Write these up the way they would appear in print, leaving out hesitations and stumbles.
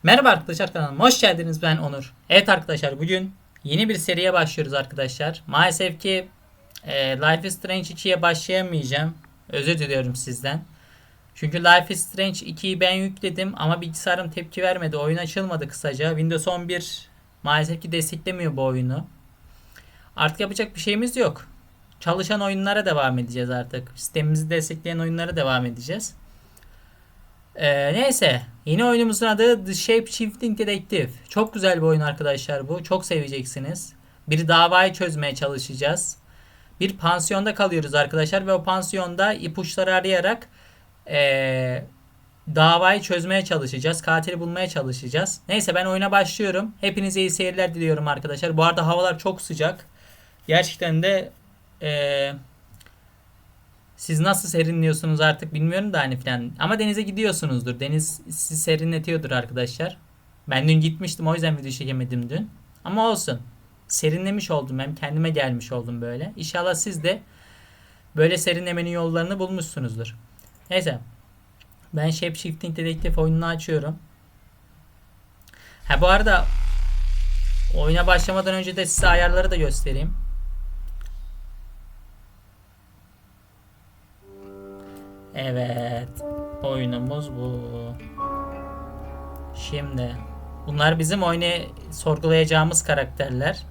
Merhaba arkadaşlar, kanalıma hoş geldiniz. Ben Onur. Evet arkadaşlar, bugün yeni bir seriye başlıyoruz arkadaşlar. Maalesef ki Life is Strange 2'ye başlayamayacağım. Özür diliyorum sizden. Çünkü Life is Strange 2'yi ben yükledim ama bilgisayarım tepki vermedi. Oyun açılmadı kısaca. Windows 11 maalesef ki desteklemiyor bu oyunu. Artık yapacak bir şeyimiz yok. Çalışan oyunlara devam edeceğiz artık. Sistemimizi destekleyen oyunlara devam edeceğiz. Neyse. Yeni oyunumuzun adı The Shapeshifting Detective. Çok güzel bir oyun arkadaşlar bu. Çok seveceksiniz. Bir davayı çözmeye çalışacağız. Bir pansiyonda kalıyoruz arkadaşlar ve o pansiyonda ipuçları arayarak davayı çözmeye çalışacağız. Katili bulmaya çalışacağız. Neyse, ben oyuna başlıyorum. Hepinize iyi seyirler diliyorum arkadaşlar. Bu arada havalar çok sıcak. Gerçekten de siz nasıl serinliyorsunuz artık bilmiyorum da hani filan. Ama denize gidiyorsunuzdur. Deniz sizi serinletiyordur arkadaşlar. Ben dün gitmiştim, o yüzden video çekemedim dün. Ama olsun. Serinlemiş oldum, hem kendime gelmiş oldum böyle. İnşallah siz de böyle serinlemenin yollarını bulmuşsunuzdur. Neyse. Ben Shapeshifting Detective oyununu açıyorum. Ha, bu arada oyuna başlamadan önce de size ayarları da göstereyim. Evet. Oyunumuz bu. Şimdi bunlar bizim oyunu sorgulayacağımız karakterler.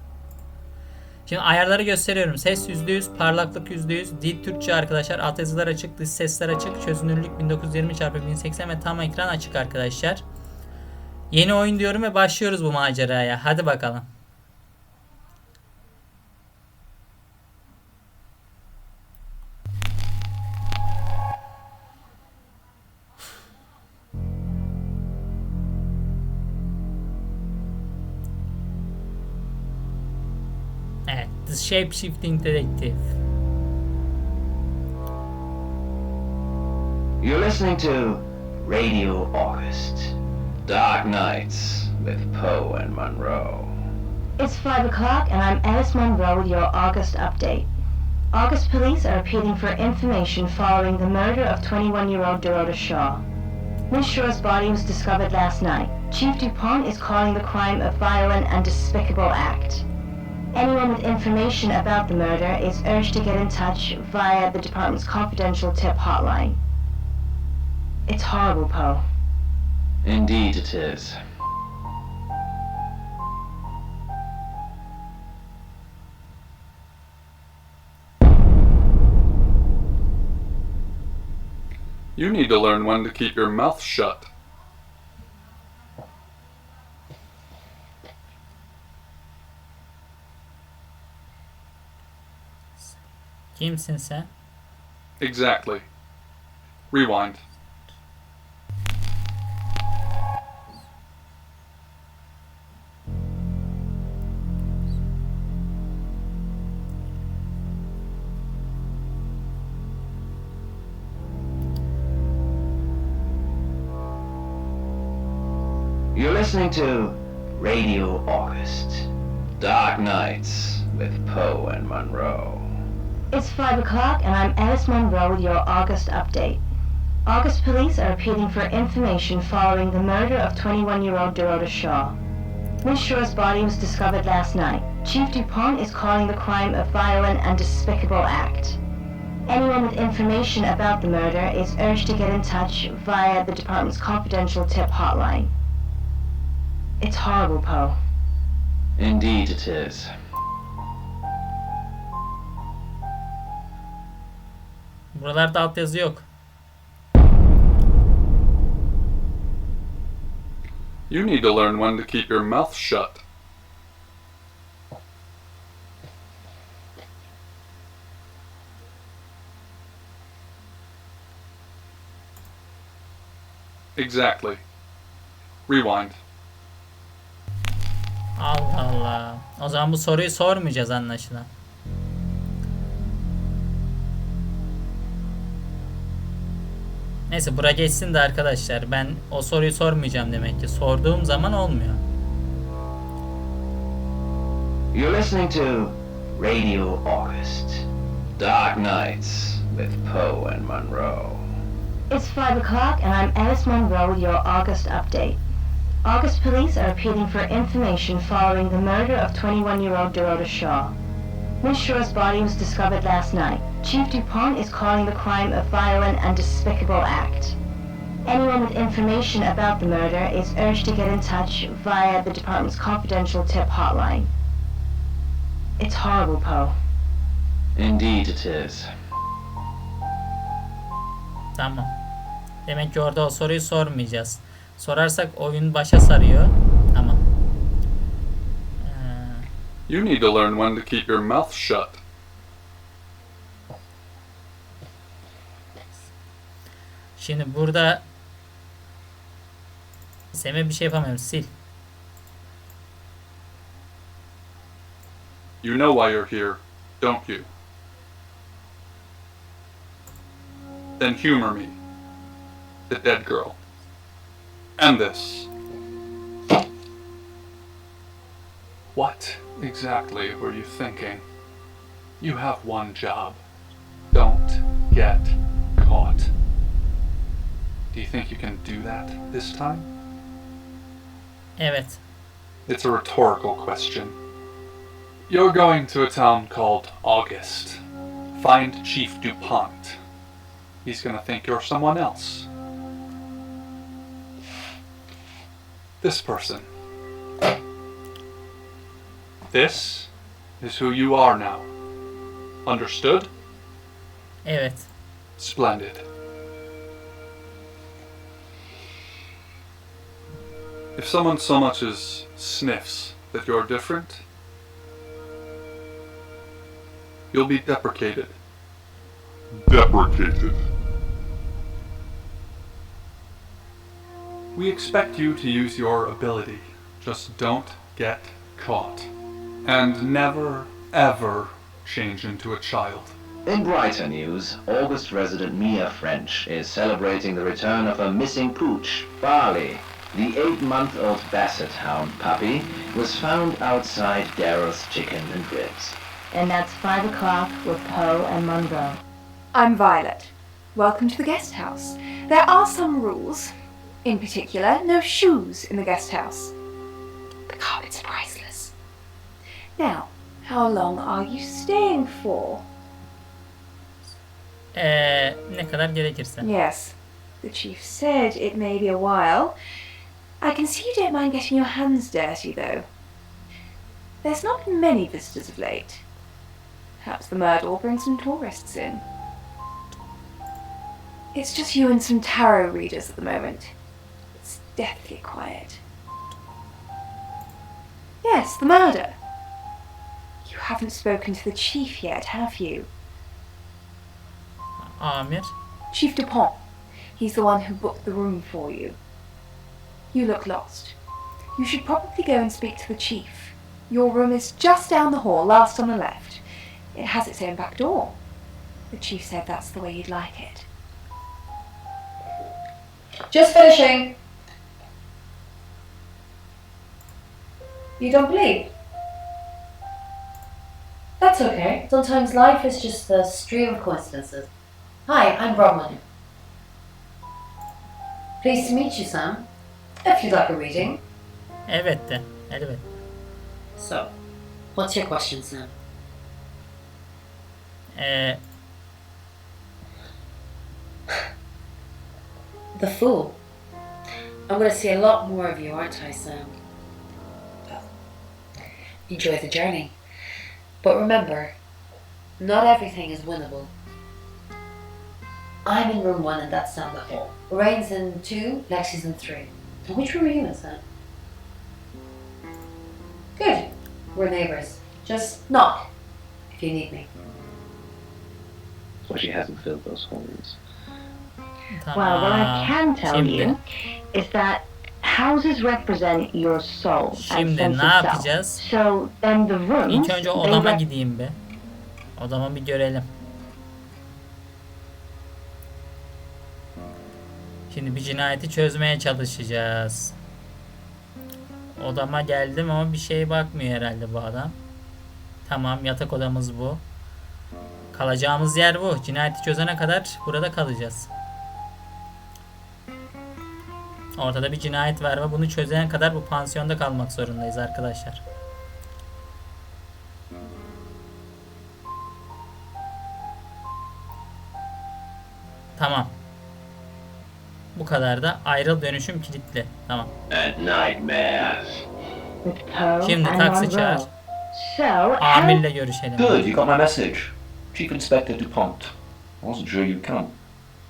Şimdi ayarları gösteriyorum. Ses %100, parlaklık %100, dil Türkçe arkadaşlar. Altyazılar açık, dış sesler açık, çözünürlük 1920x1080 ve tam ekran açık arkadaşlar. Yeni oyun diyorum ve başlıyoruz bu maceraya. Hadi bakalım. Evet, The Shapeshifting Detective. You're listening to Radio August. Dark Nights with Poe and Monroe. It's 5 o'clock and I'm Alice Monroe with your August update. August police are appealing for information following the murder of 21-year-old Dorota Shaw. Miss Shaw's body was discovered last night. Chief DuPont is calling the crime a violent and despicable act. Anyone with information about the murder is urged to get in touch via the department's confidential tip hotline. It's horrible, Poe. Indeed it is. You need to learn when to keep your mouth shut. Kimsin sen? Exactly. Rewind. You're listening to Radio August. Dark Nights with Poe and Monroe. It's 5 o'clock and I'm Alice Monroe with your August update. August police are appealing for information following the murder of 21-year-old Dorota Shaw. Miss Shaw's body was discovered last night. Chief DuPont is calling the crime a violent and despicable act. Anyone with information about the murder is urged to get in touch via the department's confidential tip hotline. It's horrible, Poe. Indeed it is. Buralarda altyazı yok. You need to learn when to keep your mouth shut. Exactly. Rewind. Allah Allah. O zaman bu soruyu sormayacağız anlaşılan. Neyse, bura geçsin de arkadaşlar. Ben o soruyu sormayacağım demek ki. Sorduğum zaman olmuyor. You're listening to Radio August. Dark Nights with Poe and Monroe. It's 5 o'clock and I'm Alice Monroe with your August update. August police are appealing for information following the murder of 21-year-old Dorota Shaw. Miss Shaw's body was discovered last night. Chief DuPont is calling the crime a violent and despicable act. Anyone with information about the murder is urged to get in touch via the department's confidential tip hotline. It's horrible, Poe. Indeed it is. Tamam. Demek ki orada o soruyu sormayacağız. Sorarsak oyun başa sarıyor. Tamam. You need to learn when to keep your mouth shut. Şimdi burada Sem'e bir şey yapamıyorum. Sil. You know why you're here, don't you? Then humor me. The dead girl. And this. What exactly were you thinking? You have one job. Don't get caught. Do you think you can do that this time? Evet. It's a rhetorical question. You're going to a town called August. Find Chief DuPont. He's gonna think you're someone else. This person. This is who you are now. Understood? Evet. Splendid. If someone so much as sniffs that you're different, you'll be deprecated. Deprecated. We expect you to use your ability. Just don't get caught. And never, ever change into a child. In brighter news, August resident Mia French is celebrating the return of her missing pooch, Barley. The 8-month-old Basset Hound puppy was found outside Daryl's Chicken and Ribs. And that's 5 o'clock with Poe and Monroe. I'm Violet. Welcome to the guest house. There are some rules. In particular, no shoes in the guest house. The carpets are priceless. Now, how long are you staying for? Ne kadar gerekirse. Yes, the chief said it may be a while. I can see you don't mind getting your hands dirty, though. There's not been many visitors of late. Perhaps the murder will bring some tourists in. It's just you and some tarot readers at the moment. It's deathly quiet. Yes, the murder. You haven't spoken to the chief yet, have you? Amir. Chief DuPont. He's the one who booked the room for you. You look lost. You should probably go and speak to the chief. Your room is just down the hall, last on the left. It has its own back door. The chief said that's the way you'd like it. Just finishing. You don't believe? That's okay. Sometimes life is just a stream of coincidences. Hi, I'm Bronwyn. Pleased to meet you, Sam. If you'd like a reading. Evet de. Elbet. So, what's your question, Sam? The Fool. I'm going to see a lot more of you, aren't I, Sam? Well, enjoy the journey. But remember, not everything is winnable. I'm in room 1 and that's down the hall. Lorraine's in 2, Lexi's in 3. And which room are you in, Sam? Good. We're neighbours. Just knock if you need me. So she hasn't filled those holes. Tamam. Well, what I can tell Şimdi. you is that houses represent your soul and Şimdi sense ne of self. yapacağız? So then the rooms, İlk önce they odama rep- gideyim be. Odama bir görelim. Şimdi bir cinayeti çözmeye çalışacağız. Odama geldim ama bir şeye bakmıyor herhalde bu adam. Tamam, yatak odamız bu. Kalacağımız yer bu. Cinayeti çözene kadar burada kalacağız. Ortada bir cinayet var ve bunu çözene kadar bu pansiyonda kalmak zorundayız arkadaşlar. Tamam. Bu kadar da ayrıl, dönüşüm kilitli. Tamam. And nightmares. With Poe Şimdi and taksi çağır. Monroe. So, how... Amirle görüşelim. Good, you got my message. Chief Inspector DuPont. I wasn't sure you'd come,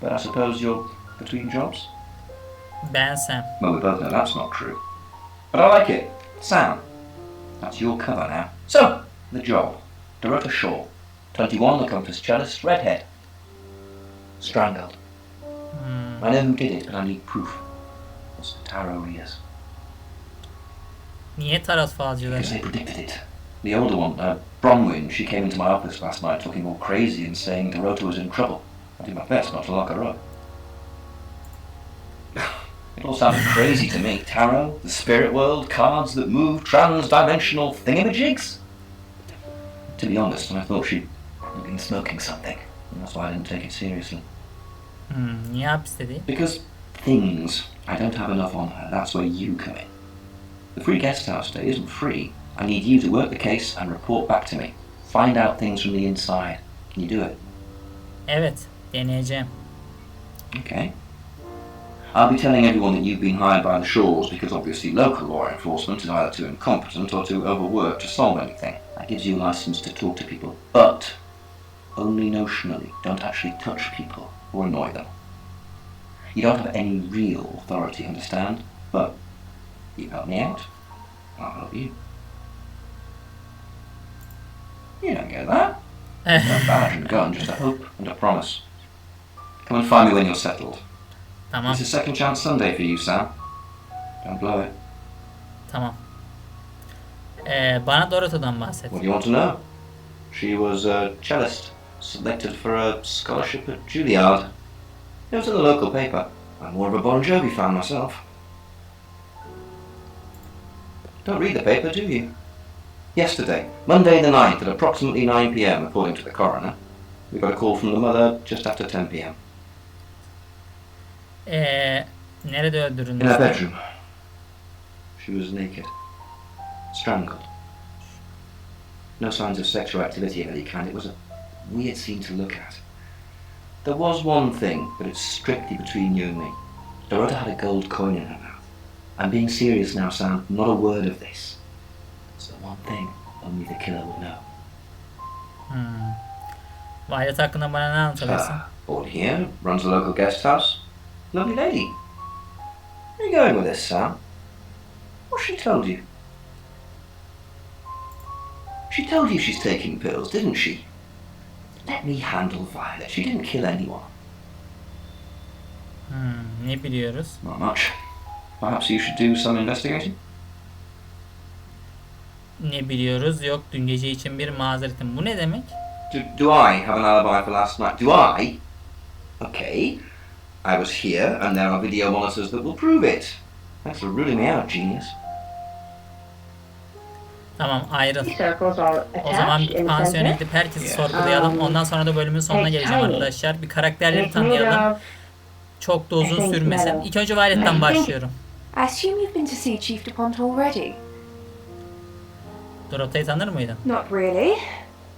but I suppose you're between jobs? Ben Sam. Well, we both know that's not true. But I like it. Sam. That's your cover now. So, the job. Dorota Shaw. 21, accomplice cellist, redhead. Strangled. I know who did it, but I need proof. It's the tarot readers. Niye tarot falcıları? Because they predicted it. The older one, Bronwyn, she came into my office last night talking all crazy and saying Dorota was in trouble. I did my best not to lock her up. It all sounded crazy to me. Tarot, the spirit world, cards that move, trans-dimensional thingamajigs? To be honest, I thought she'd been smoking something. And that's why I didn't take it seriously. Niye hapiste değil? Because things, I don't have enough on her. That's where you come in. The free guest house stay isn't free. I need you to work the case and report back to me. Find out things from the inside. Can you do it? Evet, deneyeceğim. Okay. I'll be telling everyone that you've been hired by the Shaws because obviously local law enforcement is either too incompetent or too overworked to solve anything. That gives you a license to talk to people. But only notionally. Don't actually touch people or annoy them. You don't have any real authority, understand? But you help me out, I'll help you. You don't get that. No badge and gun, just a hope and a promise. Come and find me when you're settled. Tamam, It's a second chance Sunday for you, Sam. Don't blow it. tamam. Bana Dorota'dan bahset. What do you want to know? She was a cellist, selected for a scholarship at Juilliard. It was in the local paper. I'm more of a Bon Jovi fan myself. Don't read the paper, do you? Yesterday, Monday the 9th at approximately 9 p.m, according to the coroner, we got a call from the mother just after 10 p.m. Nerede In her öldürülmüştü? bedroom. She was naked. Strangled. No signs of sexual activity of any kind. It was a weird scene to look at. There was one thing, but it's strictly between you and me. Dorota had a gold coin in her mouth. I'm being serious now, Sam. Not a word of this. It's the one thing only the killer would know. Bu alet hakkında bana ne anlatabilirsin? Born here, runs a local guest house. Lovely lady. Where are you going with this, Sam? What's she told you? She told you she's taking pills, didn't she? Let me handle Violet. She didn't kill anyone. Ne biliyoruz? Not much. Perhaps you should do some investigating? Ne biliyoruz? Yok, dün gece için bir mazeretim. Bu ne demek? Do I have an alibi for last night? Do I? Okay. I was here, and there are video monitors that will prove it. Thanks for ruling me out, genius. Tamam, ayrıl. Circles are O zaman attached in the pansiyona center. gidip herkesi sorgulayalım. Ondan sonra da bölümün sonuna geleceğim arkadaşlar. Bir karakterleri It's made tanıyalım. of... Çok da uzun sürmesin. İlk önce Violet'ten başlıyorum. I assume you've been to see Chief DuPont already. Dorota'yı tanır mıydın? Not really.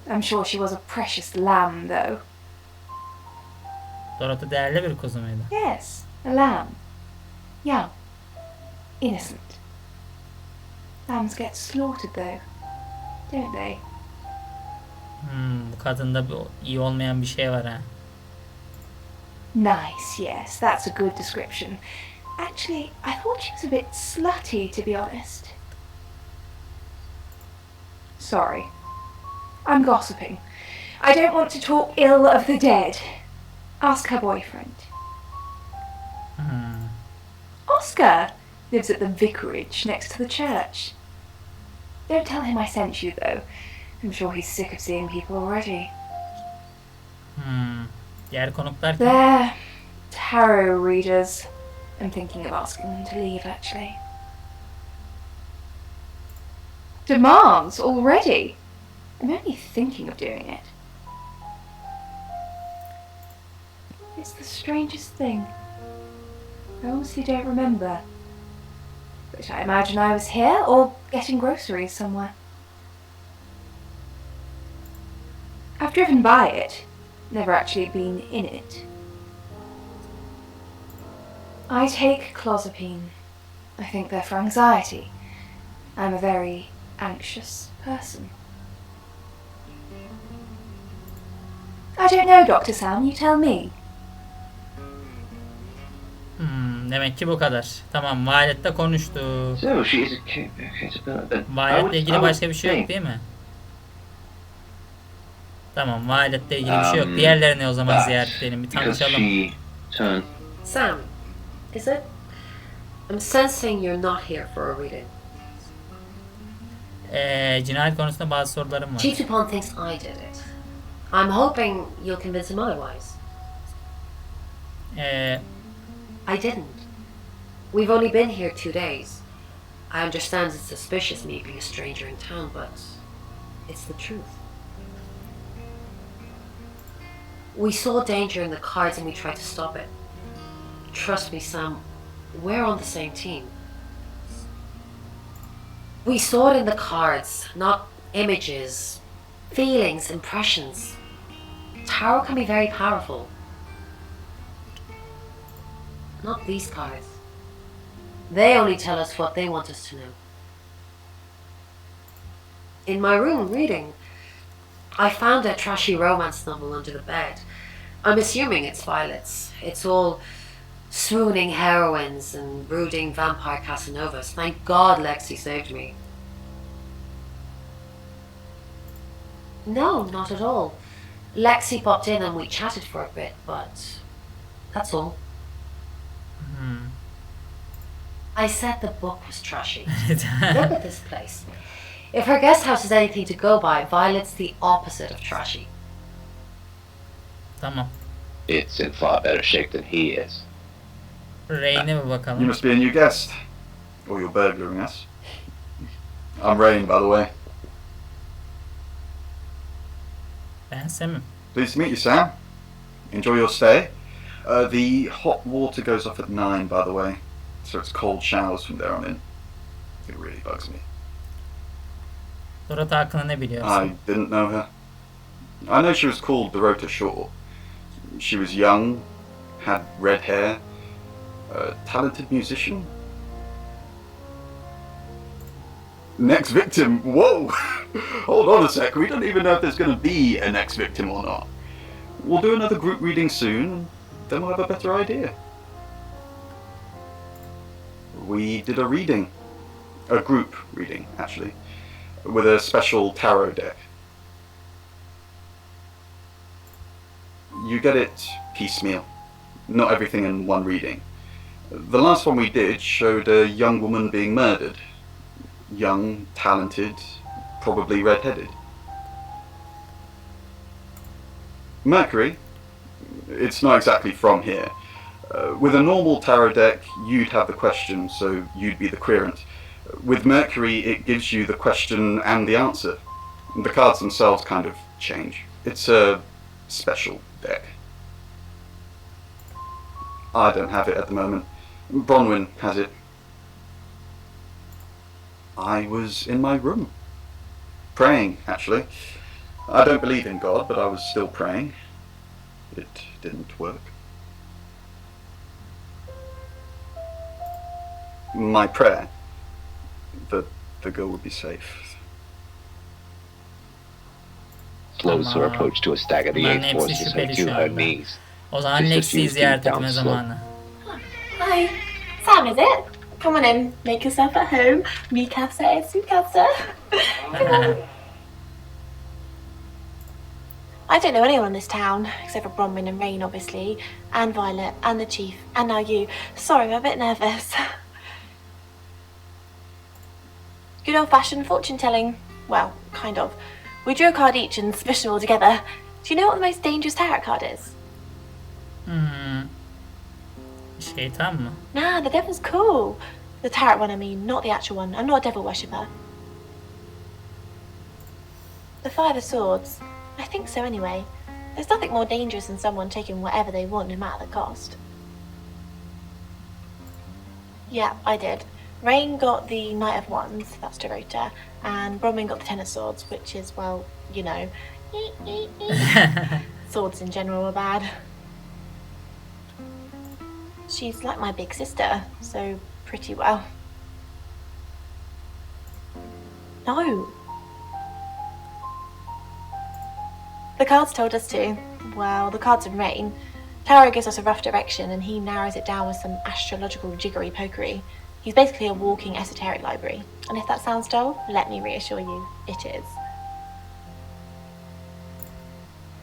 I'm sure she was a precious lamb, though. Dorota değerli bir kuzu muydu? Yes, a lamb. Young. Innocent. Lambs get slaughtered, though, don't they? Bu kadında iyi olmayan bir şey var ha. Nice, yes, that's a good description. Actually, I thought she was a bit slutty, to be honest. Sorry. I'm gossiping. I don't want to talk ill of the dead. Ask her boyfriend. Oscar lives at the vicarage next to the church. Don't tell him I sent you, though. I'm sure he's sick of seeing people already. Diğer konuklar kim? They're tarot readers. I'm thinking of asking them to leave, actually. Demands already? I'm only thinking of doing it. It's the strangest thing. I honestly don't remember. But I imagine I was here or getting groceries somewhere. I've driven by it, never actually been in it. I take clozapine. I think they're for anxiety. I'm a very anxious person. I don't know, Dr. Sam, you tell me. Demek ki bu kadar. Tamam, validetle konuştu. So she is okay. Validetle ilgili başka bir şey yok değil mi? Tamam, validetle ilgili bir şey yok. Diğerlerini o zaman ziyaret edelim. Bir tanışalım. Sam, is it? I'm sensing you're not here for a reading. Cinayet konusunda bazı sorularım var. Chief Dupont thinks I did it. I'm hoping you'll convince him otherwise. I didn't. We've only been here 2 days. I understand it's suspicious me being a stranger in town, but it's the truth. We saw danger in the cards and we tried to stop it. Trust me, Sam, we're on the same team. We saw it in the cards, not images, feelings, impressions. Tarot can be very powerful. Not these cards. They only tell us what they want us to know. In my room, reading, I found a trashy romance novel under the bed. I'm assuming it's Violet's. It's all swooning heroines and brooding vampire Casanovas. Thank God Lexi saved me. No, not at all. Lexi popped in and we chatted for a bit, but that's all. I said the book was trashy. Look at this place. If her guest house is anything to go by, Violet's the opposite of trashy. Tamam. It's in far better shape than he is. Reyne mi bakalım? You must be a new guest. Or you're burglaring us. I'm Rain, by the way. Ben Sam'im. Pleased to meet you, Sam. Enjoy your stay. The hot water goes off at 9, by the way. So it's cold showers from there on in. It really bugs me. Dorothy hakkında ne biliyorsun? I didn't know her. I know she was called Dorota Shaw. She was young, had red hair, a talented musician. Next victim? Whoa! Hold on a sec, we don't even know if there's going to be a next victim or not. We'll do another group reading soon, then we'll have a better idea. We did a reading. A group reading, actually. With a special tarot deck. You get it piecemeal. Not everything in one reading. The last one we did showed a young woman being murdered. Young, talented, probably red-headed. Mercury, it's not exactly from here. With a normal tarot deck, you'd have the question, so you'd be the querent. With Mercury, it gives you the question and the answer. The cards themselves kind of change. It's a special deck. I don't have it at the moment. Bronwyn has it. I was in my room. Praying, actually. I don't believe in God, but I was still praying. It didn't work. My prayer that the girl would be safe. Slows her approach to a stagger. The Bunların eight hepsi forces her şüpheli to şu her anda. knees. O zaman Just Lexi'yi refuse to ziyaret down etme slope. zamanı. Hi. Sam, is it? Come on in. Make yourself at home. Mi casa es su casa. I don't know anyone in this town, except for Bronwyn and Rain, obviously, and Violet, and the Chief, and now you. Sorry, I'm a bit nervous. Good old-fashioned fortune-telling. Well, kind of. We drew a card each and smushed them all together. Do you know what the most dangerous tarot card is? Şeytan mı? Nah, the devil's cool. The tarot one, I mean, not the actual one. I'm not a devil worshipper. The Five of Swords. I think so anyway. There's nothing more dangerous than someone taking whatever they want, no matter the cost. Yeah, I did. Rain got the Knight of Wands, that's Dorota, and Bronwyn got the Ten of Swords, which is, well, you know, swords in general are bad. She's like my big sister, so pretty well. No. The cards told us to. Well, the cards in Rain. Tarot gives us a rough direction and he narrows it down with some astrological jiggery pokery. He's basically a walking esoteric library. And if that sounds dull, let me reassure you, it is.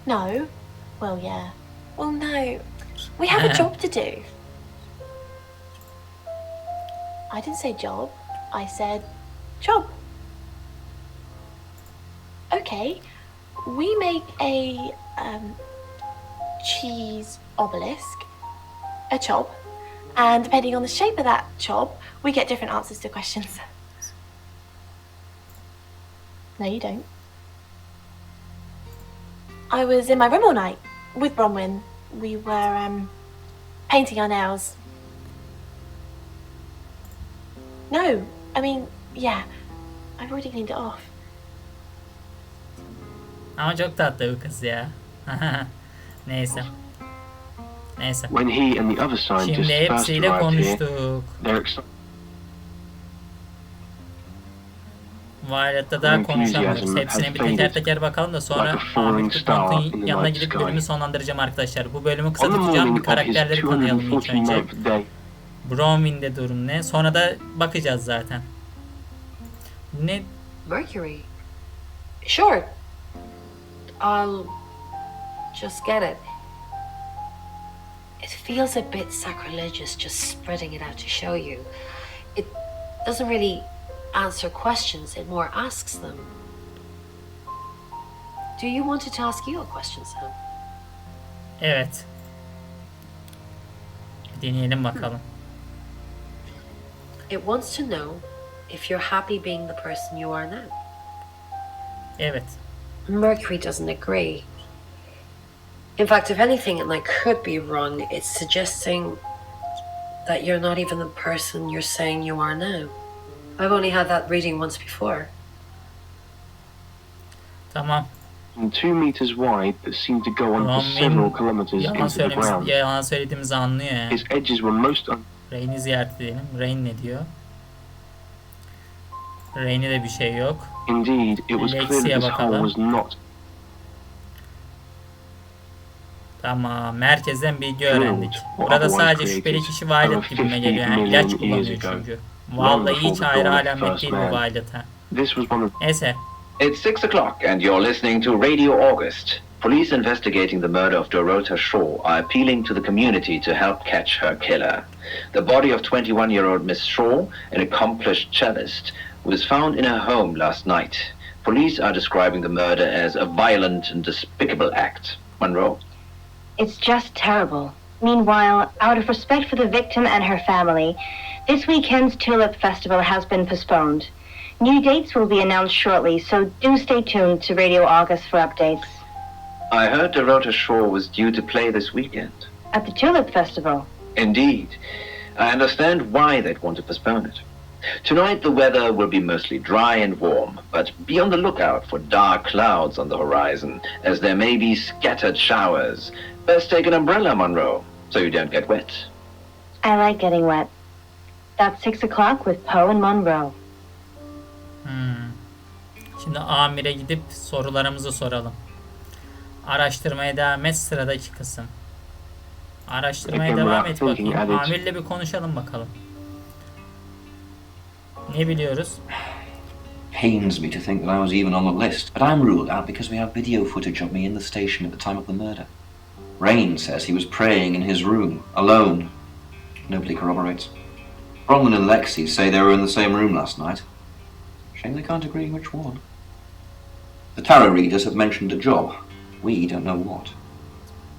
No? Well, yeah. Well, no. We have a job to do. I didn't say job. I said job. Okay. We make a cheese obelisk, a chob, and depending on the shape of that chob, we get different answers to questions. No, you don't. I was in my room all night with Bronwyn. We were painting our nails. No, I mean, yeah, I've already cleaned it off. Ama çok tatlı bu kız ya. Neyse. Neyse. When he and the other scientists Şimdi first hepsiyle arrived here, konuştuk. their excitement Violet'ta daha konuşamıyoruz. Hepsine bir teker teker bakalım da sonra Ahmet Kutlu'nun yanına gidip bölümü sonlandıracağım arkadaşlar. Bu bölümü kısa tutacağım. Bir karakterleri tanıyalım ilk önce. Bronwyn'de durum ne? Sonra da bakacağız zaten. Ne? Mercury. Sure. I'll just get it. It feels a bit sacrilegious just spreading it out to show you. It doesn't really answer questions, it more asks them. Do you want it to ask you a question, Sam? Evet. Bir deneyelim bakalım. It wants to know if you're happy being the person you are now. Evet. Mercury doesn't agree. In fact, if anything, and I could be wrong, it's suggesting that you're not even the person you're saying you are now. I've only had that reading once before. Tamam. 2 meters wide that seemed to go on for several kilometers into the ground. Yalan söylediğimizi anlıyor ya. His edges were most Rain'i ziyaret edelim. Rain ne diyor? Rain'e de bir şey yok. Indeed, it was clear that Lexi'ye this hole bakalım. was not Tamam. Merkezden bilgi öğrendik. Burada sadece şüpheli kişi Violet gibime geliyor. Yani ilaç kullanıyor çünkü. Vallahi hiç ayrı alamet değil bu Violet'a. This was one of Neyse. It's 6 o'clock and you're listening to Radio August. Police investigating the murder of Dorota Shaw are appealing to the community to help catch her killer. The body of 21-year-old Miss Shaw, an accomplished cellist, was found in her home last night. Police are describing the murder as a violent and despicable act. Monroe. It's just terrible. Meanwhile, out of respect for the victim and her family, this weekend's Tulip Festival has been postponed. New dates will be announced shortly, so do stay tuned to Radio August for updates. I heard Dorota Shaw was due to play this weekend. At the Tulip Festival? Indeed. I understand why they'd want to postpone it. Tonight the weather will be mostly dry and warm, but be on the lookout for dark clouds on the horizon, as there may be scattered showers. Best take an umbrella, Monroe, so you don't get wet. I like getting wet. That's 6 o'clock with Poe and Monroe. Şimdi amire gidip sorularımızı soralım. Araştırmaya devam et, sıradaki kısım. Araştırmaya devam et bakayım. Amirle bir konuşalım bakalım. Ne biliyoruz? Pains me to think that I was even on the list, but I'm ruled out because we have video footage of me in the station at the time of the murder. Rain says he was praying in his room, alone. Nobody corroborates. Bronwyn and Lexi say they were in the same room last night. Shame they can't agree which one. The tarot readers have mentioned a job. We don't know what.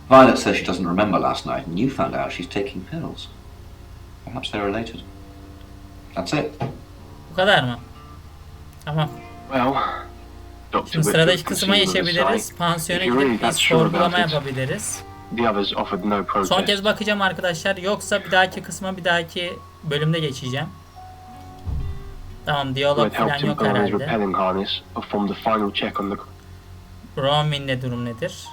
Violet says she doesn't remember last night, and you found out she's taking pills. Perhaps they're related. That's it. Bu kadar mı? Tamam. Well, Şimdi sıradaki kısma geçebiliriz. Pansiyona gidip bir sorgulama yapabiliriz. The others offered no protest. Son kez bakacağım arkadaşlar. Yoksa bir dahaki kısma bir dahaki bölümde geçeceğim. Tamam, Who diyalog had helped falan him yok put on his herhalde. rappelling harness performed a final check on the Romin'le durum nedir?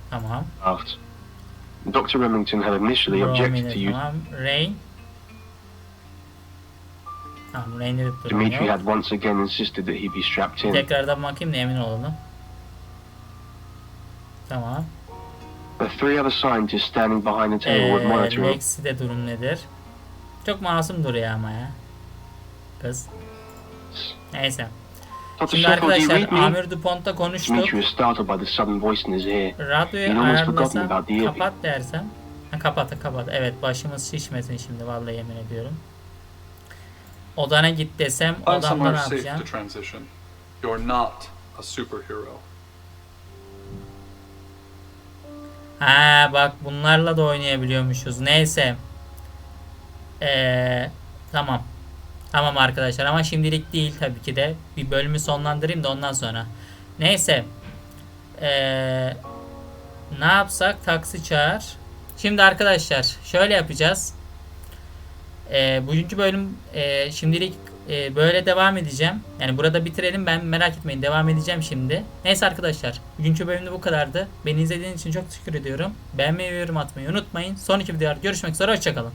Tamam. craft. Dr. Remington had initially objected to Romin'le you. tamam. Rain. Tamam, Rain'de bir durum Dimitri yok. had once again insisted that he be strapped in. Tekrardan bakayım da emin olalım. Tamam. The three other scientists standing behind the table would monitor him. Lexi'de durum nedir? Çok masum duruyor ama ya. Kız. Neyse. Dr. Şimdi Sheffield, do you arkadaşlar read me? Amir Dupont'ta konuştuk. Dimitri was startled by the sudden voice in his ear. Radyoyu You'd almost forgotten ayarlasam, about the earpiece. kapat dersem. Ha, kapat. Evet, başımız şişmesin şimdi, vallahi yemin ediyorum. Odana git desem Find odamda somewhere ne safe yapacağım? to transition. You're not a superhero. Ha bak, bunlarla da oynayabiliyormuşuz. Neyse. Tamam. Tamam arkadaşlar, ama şimdilik değil tabii ki de. Bir bölümü sonlandırayım da ondan sonra. Neyse. Ne yapsak? Taksi çağır. Şimdi arkadaşlar şöyle yapacağız. Bugünkü bölüm şimdilik böyle devam edeceğim. Yani burada bitirelim, ben merak etmeyin, devam edeceğim şimdi. Neyse arkadaşlar, bugünkü bölümde bu kadardı. Beni izlediğiniz için çok teşekkür ediyorum. Beğenmeyi ve yorum atmayı unutmayın. Sonraki videolarda görüşmek üzere, hoşçakalın.